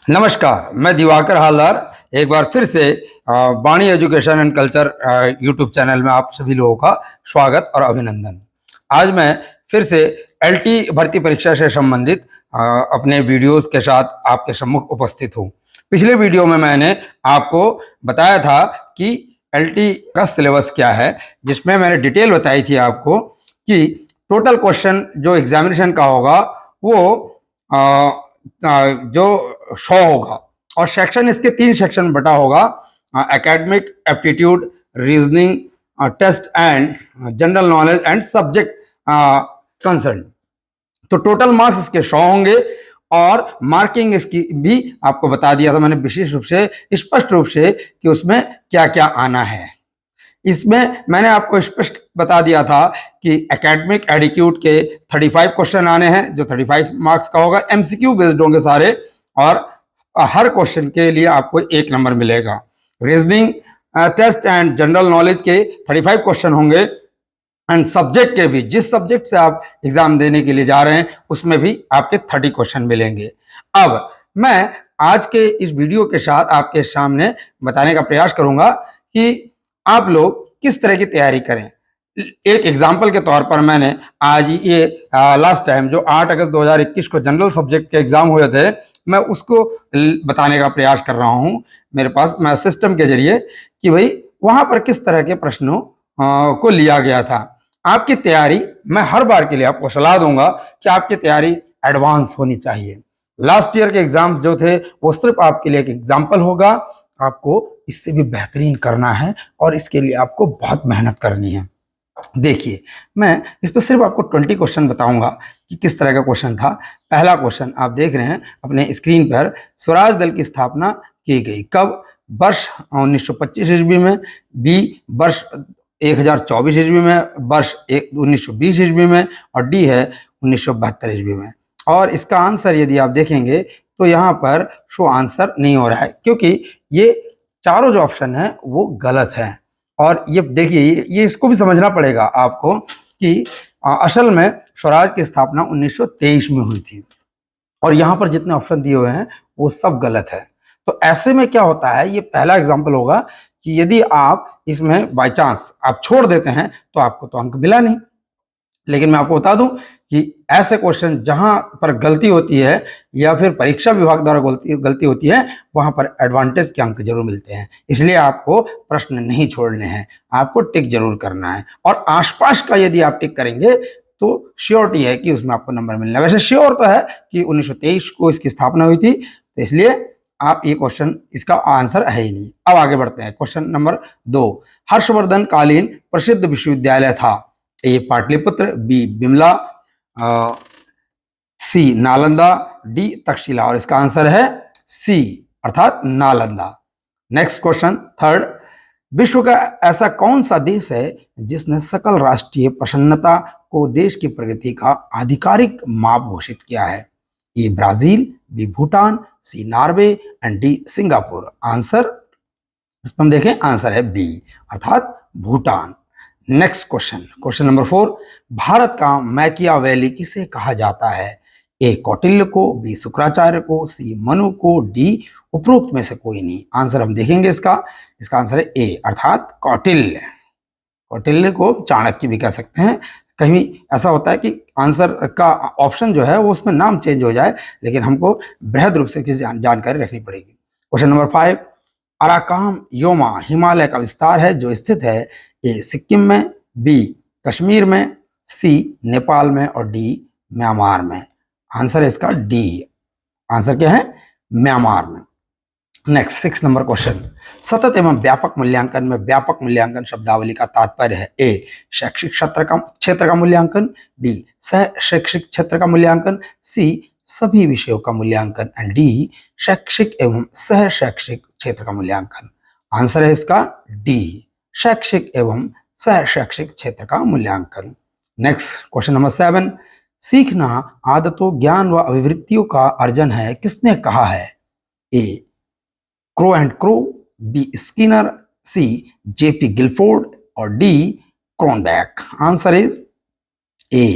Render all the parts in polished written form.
नमस्कार, मैं दिवाकर हालदार एक बार फिर से Vani education and culture YouTube channel में आप सभी लोगों का स्वागत और अभिनंदन। आज मैं फिर से एलटी भर्ती परीक्षा से संबंधित अपने वीडियोस के साथ आपके सम्मुख उपस्थित हूँ। पिछले वीडियो में मैंने आपको बताया था कि एलटी का सिलेबस क्या है, जिसमें मैंने डिटेल बताई थी आपको कि टोटल क्वेश्चन जो एग्जामिनेशन का होगा वो जो 100 होगा और सेक्शन इसके 3 सेक्शन बटा होगा, academic aptitude, reasoning test and general knowledge and subject concern. तो टोटल मार्क्स इसके 100 होंगे और मार्किंग इसकी भी आपको बता दिया था मैंने विशेष रूप से, स्पष्ट रूप से कि उसमें क्या क्या आना है। इसमें मैंने आपको स्पष्ट बता दिया था कि एकेडमिक एप्टीट्यूड के 35 क्वेश्चन आने हैं, जो 35 मार्क्स का होगा, एमसीक्यू बेस्ड होंगे सारे और हर क्वेश्चन के लिए आपको 1 नंबर मिलेगा। Reasoning test and general knowledge के 35 क्वेश्चन होंगे एंड सब्जेक्ट के भी, जिस सब्जेक्ट से आप एग्जाम देने के लिए जा रहे हैं उसमें भी आपके 30 क्वेश्चन मिलेंगे। अब मैं आज के इस वीडियो के साथ आपके सामने बताने का प्रयास करूंगा कि आप लोग किस तरह की तैयारी करें। एक एग्जाम्पल के तौर पर मैंने आज ये लास्ट टाइम जो 8 अगस्त 2021 को जनरल सब्जेक्ट के एग्जाम हुए थे, मैं उसको बताने का प्रयास कर रहा हूं मेरे पास मैं सिस्टम के जरिए कि भाई वहां पर किस तरह के प्रश्नों को लिया गया था। आपकी तैयारी मैं हर बार के लिए आपको सलाह दूंगा कि आपकी तैयारी एडवांस होनी चाहिए। लास्ट ईयर के एग्जाम जो थे वो सिर्फ आपके लिए एक एग्जाम्पल होगा, आपको इससे भी बेहतरीन करना है और इसके लिए आपको बहुत मेहनत करनी है। देखिए, मैं इस पर सिर्फ आपको 20 क्वेश्चन बताऊंगा कि किस तरह का क्वेश्चन था। पहला क्वेश्चन आप देख रहे हैं अपने स्क्रीन पर, स्वराज दल की स्थापना की गई कब? वर्ष 1925 ईस्वी में, बी वर्ष 1024 ईस्वी में, वर्ष 1920 ईस्वी में और डी है 1972 ईस्वी में। और इसका आंसर यदि आप देखेंगे तो यहाँ पर शो आंसर नहीं हो रहा है, क्योंकि ये चारों जो ऑप्शन है वो गलत है। और ये देखिए, ये इसको भी समझना पड़ेगा आपको कि असल में स्वराज की स्थापना 1923 में हुई थी और यहाँ पर जितने ऑप्शन दिए हुए हैं वो सब गलत है। तो ऐसे में क्या होता है, ये पहला एग्जाम्पल होगा कि यदि आप इसमें बाय चांस आप छोड़ देते हैं तो आपको तो अंक मिला नहीं। लेकिन मैं आपको बता दूं कि ऐसे क्वेश्चन जहां पर गलती होती है या फिर परीक्षा विभाग द्वारा गलती होती है, वहां पर एडवांटेज के अंक जरूर मिलते हैं। इसलिए आपको प्रश्न नहीं छोड़ने हैं, आपको टिक जरूर करना है और आसपास का यदि आप टिक करेंगे तो श्योरिटी है कि उसमें आपको नंबर मिलना है। वैसे श्योर तो है कि 1923 को इसकी स्थापना हुई थी, तो इसलिए आप ये क्वेश्चन इसका आंसर है ही नहीं। अब आगे बढ़ते हैं, क्वेश्चन नंबर 2, हर्षवर्धन कालीन प्रसिद्ध विश्वविद्यालय था? ए पाटलिपुत्र, बी बिमला, सी नालंदा, डी तक्षशिला। और इसका आंसर है सी अर्थात नालंदा। नेक्स्ट क्वेश्चन थर्ड, विश्व का ऐसा कौन सा देश है जिसने सकल राष्ट्रीय प्रसन्नता को देश की प्रगति का आधिकारिक माप घोषित किया है? A Brazil, B Bhutan, C Norway and D Singapore. Answer इस पर हम देखें, आंसर है बी अर्थात Bhutan. Next question, question number 4, Bharat का मैकियावेली किसे कहा जाता है? ए कौटिल्य को, बी शुक्राचार्य को, सी मनु को, डी उपरोक्त में से कोई नहीं। आंसर हम देखेंगे इसका आंसर है ए अर्थात कौटिल्य। कौटिल्य को चाणक्य भी कह सकते हैं। कहीं ऐसा होता है कि आंसर का ऑप्शन जो है वो उसमें नाम चेंज हो जाए, लेकिन हमको बृहद रूप से जानकारी रखनी पड़ेगी। क्वेश्चन नंबर 5, अराकाम योमा हिमालय का विस्तार है जो स्थित है ए सिक्किम में, बी कश्मीर में, सी नेपाल में और डी म्यांमार में। आंसर है इसका डी। आंसर क्या है? म्यांमार में। नेक्स्ट 6 नंबर क्वेश्चन, सतत एवं व्यापक मूल्यांकन में व्यापक मूल्यांकन शब्दावली का तात्पर्य है? ए शैक्षिक क्षेत्र का मूल्यांकन, बी सह शैक्षिक क्षेत्र का मूल्यांकन, सी सभी विषयों का मूल्यांकन एंड डी शैक्षिक एवं सह शैक्षिक क्षेत्र का मूल्यांकन। आंसर है इसका डी शैक्षिक एवं सह शैक्षिक क्षेत्र का मूल्यांकन। नेक्स्ट क्वेश्चन नंबर 7, सीखना आदतों ज्ञान व अभिवृत्तियों का अर्जन है किसने कहा है? A Crow and Crow, B Skinner, C JP Guilford और D Cronbach. Answer is A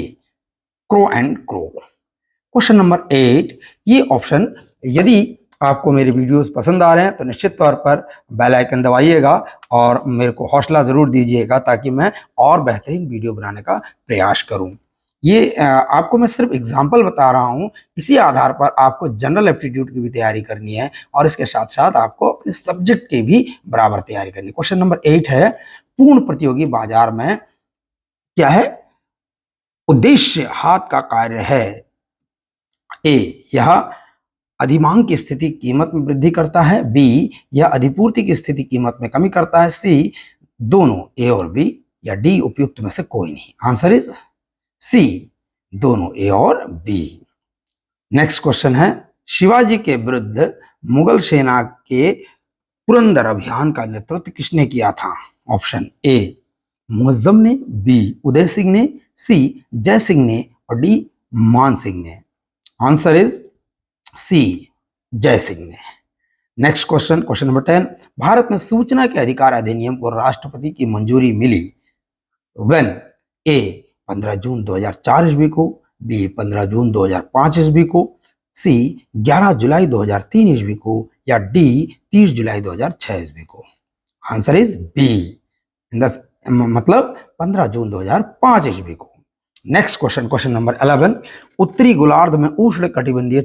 Crow and Crow. Question number 8, ये ऑप्शन यदि आपको मेरे वीडियोस पसंद आ रहे हैं तो निश्चित तौर पर बेल आइकन दबाइएगा और मेरे को हौसला ज़रूर दीजिएगा ताकि मैं और बेहतरीन वीडियो बनाने का प्रयास करूं। ये आपको मैं सिर्फ एग्जाम्पल बता रहा हूं, इसी आधार पर आपको जनरल एप्टीट्यूड की भी तैयारी करनी है और इसके साथ साथ आपको अपने सब्जेक्ट की भी बराबर तैयारी करनी है। क्वेश्चन नंबर 8 है, पूर्ण प्रतियोगी बाजार में क्या है? उद्देश्य हाथ का कार्य है। ए, यह अधिमांग की स्थिति कीमत में वृद्धि करता है। बी, यह अधिपूर्ति की स्थिति कीमत में कमी करता है। सी, दोनों ए और बी, या डी उपयुक्त में से कोई नहीं। आंसर इज सी, दोनों ए और बी। नेक्स्ट क्वेश्चन है, शिवाजी के विरुद्ध मुगल सेना के पुरंदर अभियान का नेतृत्व किसने किया था? ऑप्शन ए, मुअज्जम ने, बी, उदय सिंह ने, सी, जय सिंह ने, और डी, मान सिंह ने। आंसर इज सी, जय सिंह ने। Next question, question number 10, Bharat में सूचना के अधिकार अधिनियम को राष्ट्रपति की मंजूरी मिली व्हेन? ए, 15 जून 2004 ईस्वी को, बी, 15 जून 2005 ईस्वी को, सी, 11 जुलाई 2003 ईस्वी को, या डी, 30 जुलाई 2006 ईस्वी को। आंसर इज बी, मतलब 15 जून 2005 ईस्वी को। नेक्स्ट क्वेश्चन, क्वेश्चन नंबर 11, उत्तरी गोलार्ध में उष्ण कटिबंधीय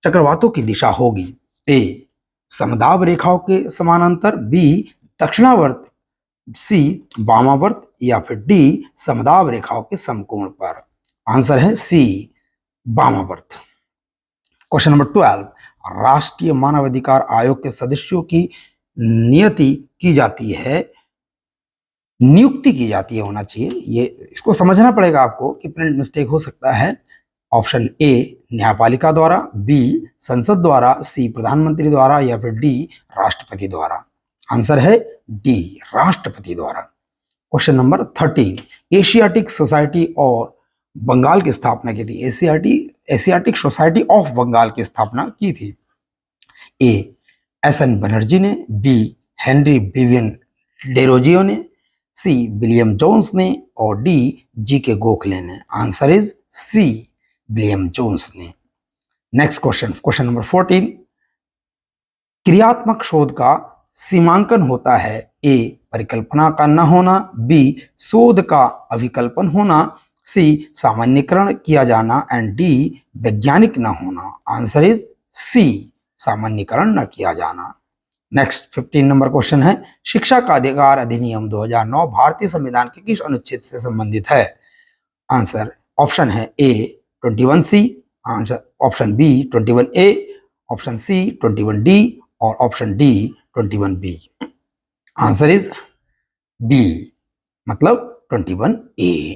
चक्रवातों की दिशा होगी? ए, समदाब रेखाओं के समानांतर, बी, दक्षिणावर्त, सी, वामावर्त, या फिर डी, समदाब रेखाओं के समकोण पर। आंसर है सी, वामावर्त। क्वेश्चन नंबर 12, राष्ट्रीय मानवाधिकार आयोग के सदस्यों की नियुक्ति की जाती है होना चाहिए, ये इसको समझना पड़ेगा आपको कि प्रिंट मिस्टेक हो सकता है। ऑप्शन ए, न्यायपालिका द्वारा, बी, संसद द्वारा, सी, प्रधानमंत्री द्वारा, या फिर डी, राष्ट्रपति द्वारा। आंसर है डी, राष्ट्रपति द्वारा। क्वेश्चन नंबर 13, एशियाटिक सोसाइटी और बंगाल की स्थापना की थी? एशियाटिक सोसाइटी ऑफ बंगाल की स्थापना की थी? ए, एस.एन. बनर्जी ने, बी, हेनरी विवियन डेरोजियो ने, सी, विलियम जोन्स ने, और डी, जी.के. गोखले ने। Answer is C, William Jones ने। नेक्स्ट क्वेश्चन, क्वेश्चन नंबर 14, क्रियात्मक शोध का सीमांकन होता है? ए, परिकल्पना का न होना, बी, शोध का अभिकल्पन होना, सी, सामान्यीकरण किया जाना, एंड डी, वैज्ञानिक न होना। आंसर इज सी, सामान्यीकरण न किया जाना। नेक्स्ट 15 नंबर क्वेश्चन है, शिक्षा का अधिकार अधिनियम 2009 भारतीय संविधान के किस अनुच्छेद से संबंधित है? आंसर, ऑप्शन है A, 21C, answer option B, 21A, option C, 21D, और option D, 21B। Answer is B, मतलब 21A।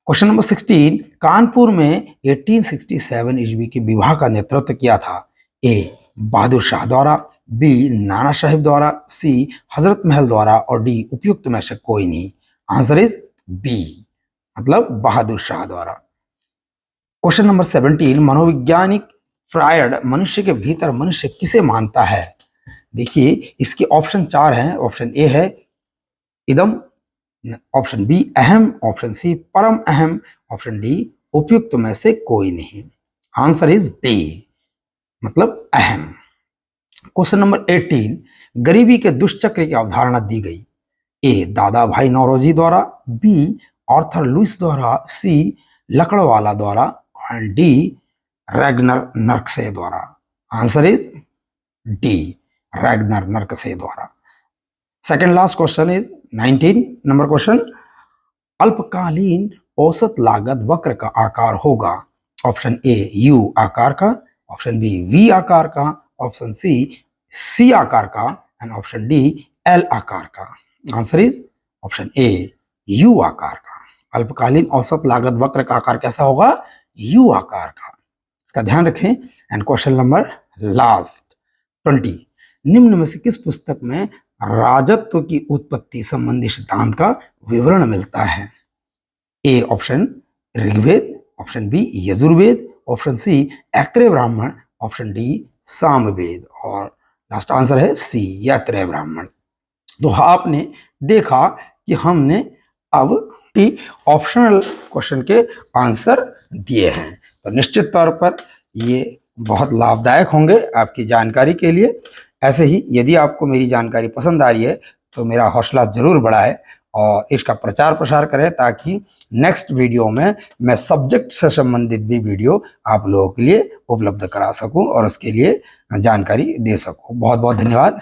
क्वेश्चन नंबर 16, कानपुर में 1867 ईस्वी के विवाह का नेतृत्व किया था? ए, बहादुर शाह द्वारा, बी, नाना साहिब द्वारा, सी, हजरत महल द्वारा, और डी, उपयुक्त में से कोई नहीं। आंसर इज बी, मतलब बहादुर शाह द्वारा। क्वेश्चन नंबर 17, मनोवैज्ञानिक फ्रायड मनुष्य के भीतर मनुष्य किसे मानता है? देखिए इसके ऑप्शन 4 हैं। ऑप्शन ए है इदम, ऑप्शन बी अहम, ऑप्शन सी परम अहम, ऑप्शन डी उपयुक्त में से कोई नहीं। आंसर इज बी, मतलब अहम। क्वेश्चन नंबर 18, गरीबी के दुष्चक्र की अवधारणा दी गई? ए, दादा भाई नौरोजी द्वारा, बी, आर्थर लुइस द्वारा, सी, लकड़वाला द्वारा, और डी, रैगनर नर्कसे द्वारा। आंसर इज डी, रैगनर नर्कसे द्वारा। Second last question is 19 number question, अल्पकालीन औसत लागत वक्र का आकार होगा? ऑप्शन ए, यू आकार का, ऑप्शन बी, वी आकार का, ऑप्शन सी आकार का, एंड ऑप्शन डी, एल आकार का। Answer is option A, you आकार का। अल्पकालीन औसत लागत वक्र का आकार कैसा होगा? यू आकार का, इसका ध्यान रखें। एंड क्वेश्चन नंबर लास्ट 20, निम्न में से किस पुस्तक में राजत्व की उत्पत्ति संबंधी सिद्धांत का विवरण मिलता है? A, option Rigveda, option B, Yajurveda, option C, Aitareya Brahmana, option D, Samaveda, और लास्ट आंसर है सी, ऐत्रेय ब्राह्मण। तो आपने देखा कि हमने अब ऑप्शनल क्वेश्चन के आंसर दिए हैं, तो निश्चित तौर पर ये बहुत लाभदायक होंगे आपकी जानकारी के लिए। ऐसे ही यदि आपको मेरी जानकारी पसंद आ रही है तो मेरा हौसला ज़रूर बढ़ाए और इसका प्रचार प्रसार करें, ताकि नेक्स्ट वीडियो में मैं सब्जेक्ट से संबंधित भी वीडियो आप लोगों के लिए उपलब्ध करा सकूं और उसके लिए जानकारी दे सकूं। बहुत बहुत धन्यवाद।